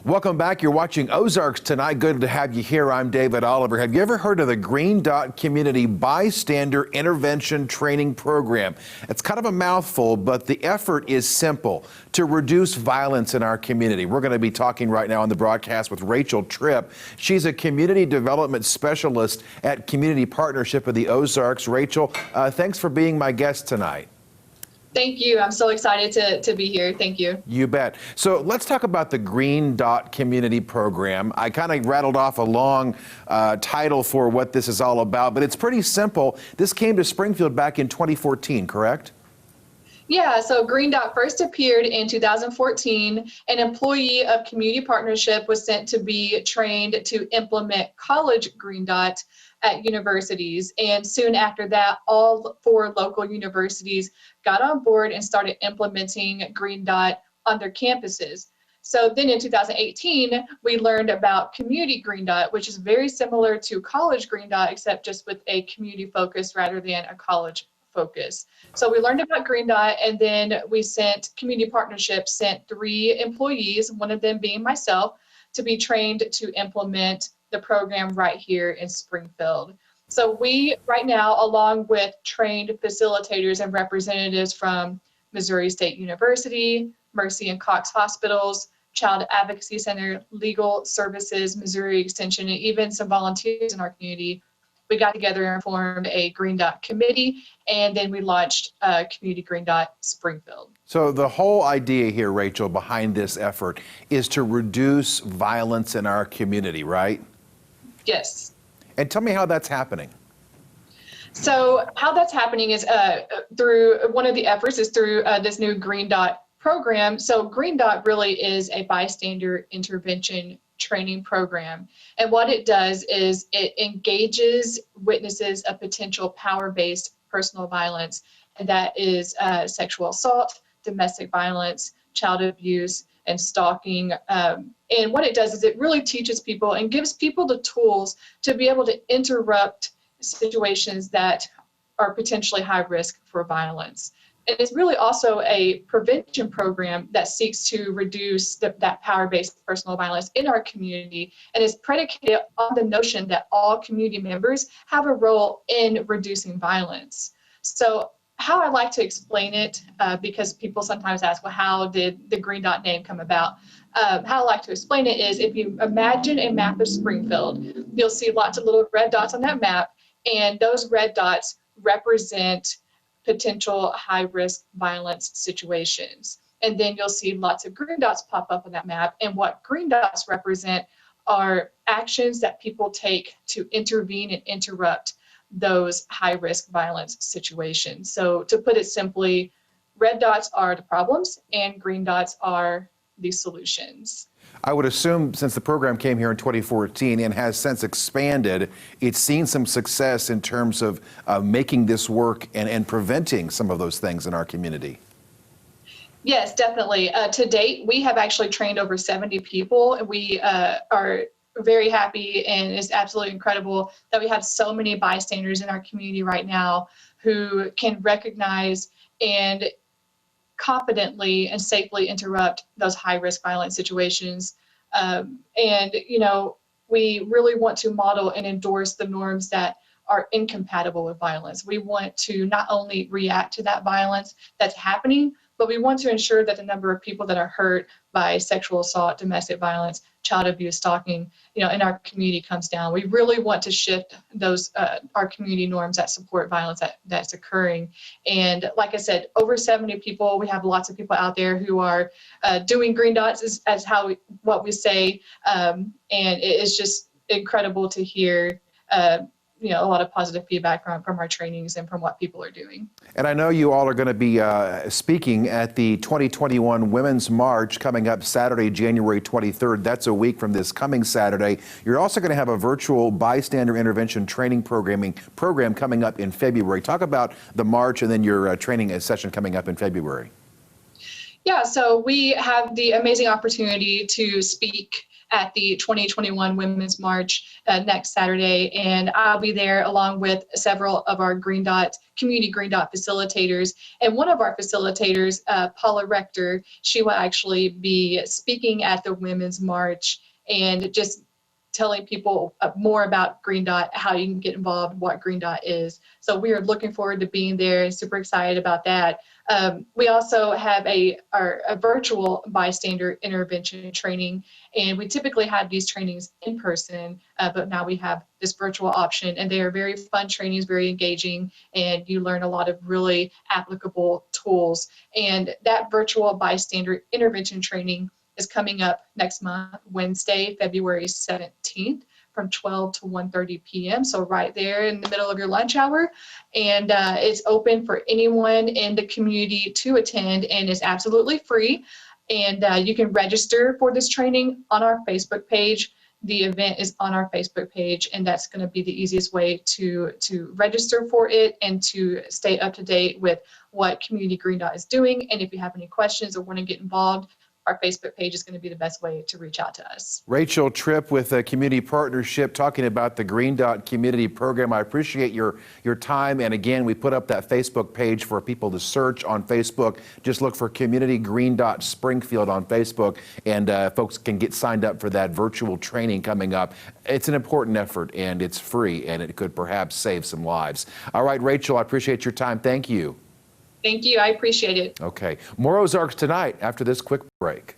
Welcome back. You're watching Ozarks tonight. Good to have you here. I'm David Oliver. Have you ever heard of the Green Dot Community Bystander Intervention Training Program? It's kind of a mouthful, but the effort is simple: to reduce violence in our community. We're going to be talking right now on the broadcast with Rachel Tripp. She's a community development specialist at Community Partnership of the Ozarks. Rachel, thanks for being my guest tonight. Thank you. I'm so excited to be here. Thank you. You bet. So let's talk about the Green Dot Community Program. I kind of rattled off a long title for what this is all about, but it's pretty simple. This came to Springfield back in 2014, correct? Yeah, so Green Dot first appeared in 2014. An employee of Community Partnership was sent to be trained to implement college Green Dot at universities. And soon after that, all 4 local universities got on board and started implementing Green Dot on their campuses. So then in 2018, we learned about Community Green Dot, which is very similar to college Green Dot, except just with a community focus rather than a college focus. So we learned about Green Dot, and then Community Partnership sent 3 employees, one of them being myself, to be trained to implement the program right here in Springfield. So we, right now, along with trained facilitators and representatives from Missouri State University, Mercy and Cox Hospitals, Child Advocacy Center, Legal Services, Missouri Extension, and even some volunteers in our community, we got together and formed a Green Dot committee, and then we launched Community Green Dot Springfield. So the whole idea here, Rachel, behind this effort is to reduce violence in our community, right? Yes. And tell me how that's happening. So how that's happening is through one of the efforts is through this new Green Dot program. So Green Dot really is a bystander intervention training program. And what it does is it engages witnesses of potential power-based personal violence, and that is sexual assault, domestic violence, child abuse, and stalking. And what it does is it really teaches people and gives people the tools to be able to interrupt situations that are potentially high risk for violence. And it's really also a prevention program that seeks to reduce that power-based personal violence in our community, and is predicated on the notion that all community members have a role in reducing violence. So how I like to explain it, because people sometimes ask, well, how did the Green Dot name come about? How I like to explain it is, if you imagine a map of Springfield, you'll see lots of little red dots on that map, and those red dots represent potential high-risk violence situations. And then you'll see lots of green dots pop up on that map, and what green dots represent are actions that people take to intervene and interrupt those high-risk violence situations. So to put it simply, red dots are the problems and green dots are the solutions. I would assume, since the program came here in 2014 and has since expanded, it's seen some success in terms of making this work and preventing some of those things in our community. Yes, definitely. To date, we have actually trained over 70 people. We are very happy, and it's absolutely incredible that we have so many bystanders in our community right now who can recognize and confidently and safely interrupt those high-risk violent situations. And, you know, we really want to model and endorse the norms that are incompatible with violence. We want to not only react to that violence that's happening, but we want to ensure that the number of people that are hurt by sexual assault, domestic violence, child abuse, stalking, you know, in our community comes down. We really want to shift those our community norms that support violence that's occurring. And like I said, over 70 people. We have lots of people out there who are doing green dots as what we say, and it is just incredible to hear. You know, a lot of positive feedback from our trainings and from what people are doing. And I know you all are going to be speaking at the 2021 Women's March coming up Saturday, January 23rd. That's a week from this coming Saturday. You're also going to have a virtual bystander intervention training program coming up in February. Talk about the March and then your training session coming up in February. Yeah, so we have the amazing opportunity to speak at the 2021 Women's March next Saturday. And I'll be there along with several of our community Green Dot facilitators. And one of our facilitators, Paula Rector, she will actually be speaking at the Women's March and just telling people more about Green Dot, how you can get involved, what Green Dot is. So we are looking forward to being there and super excited about that. We also have a virtual bystander intervention training, and we typically have these trainings in person, but now we have this virtual option, and they are very fun trainings, very engaging, and you learn a lot of really applicable tools. And that virtual bystander intervention training is coming up next month, Wednesday, February 17th, from 12 to 1:30 p.m. So right there in the middle of your lunch hour. And it's open for anyone in the community to attend, and it's absolutely free. And you can register for this training on our Facebook page. The event is on our Facebook page, and that's going to be the easiest way to register for it and to stay up to date with what Community Green Dot is doing. And if you have any questions or want to get involved, our Facebook page is going to be the best way to reach out to us. Rachel Tripp with a community partnership talking about the Green Dot community program. I appreciate your time. And again, we put up that Facebook page for people to search on Facebook. Just look for Community Green Dot Springfield on Facebook, and folks can get signed up for that virtual training coming up. It's an important effort, and it's free, and it could perhaps save some lives. All right, Rachel, I appreciate your time. Thank you. Thank you. I appreciate it. Okay. More Ozarks tonight after this quick break.